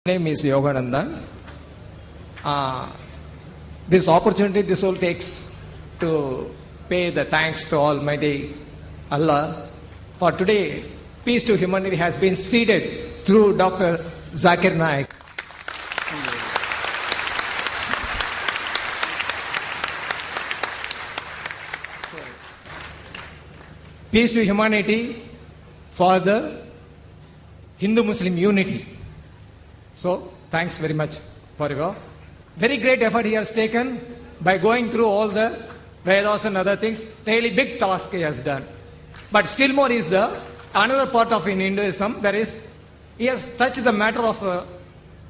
Name is Yogananda. This opportunity this all takes to pay the thanks to Almighty Allah. For today, peace to humanity has been seeded through Dr. Zakir Naik. Peace to humanity for the Hindu-Muslim unity. So, thanks very much for your very great effort he has taken by going through all the Vedas and other things. Really big task he has done. But still more is the another part of in Hinduism. There is, he has touched the matter of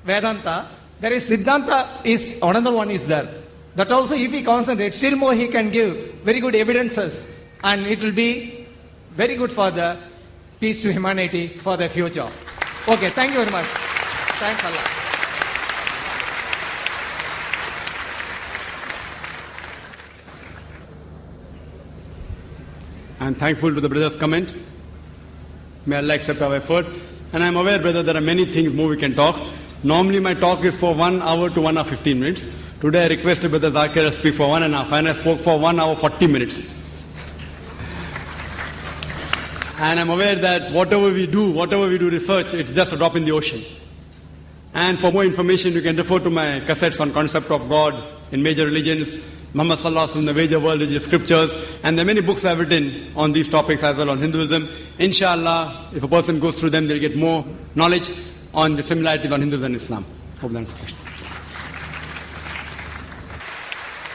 Vedanta. There is Siddhanta is another one is there. That also if he concentrates, still more he can give very good evidences. And it will be very good for the peace to humanity for the future. Okay, thank you very much. Thanks Allah. I am thankful to the brother's comment. May Allah accept our effort. And I am aware, brother, there are many things more we can talk. Normally my talk is for 1 hour to 1 hour 15 minutes. Today I requested Brother Zakir to speak for 1.5 and I spoke for 1 hour 40 minutes. And I'm aware that whatever we do research, it's just a drop in the ocean. And for more information, you can refer to my cassettes on concept of God in major religions, Muhammad Sallallahu Alaihi Wasallam, the major world religious scriptures, and there are many books I've written on these topics as well on Hinduism. Inshallah, if a person goes through them, they'll get more knowledge on the similarities on Hinduism and Islam. Hope that answers the question.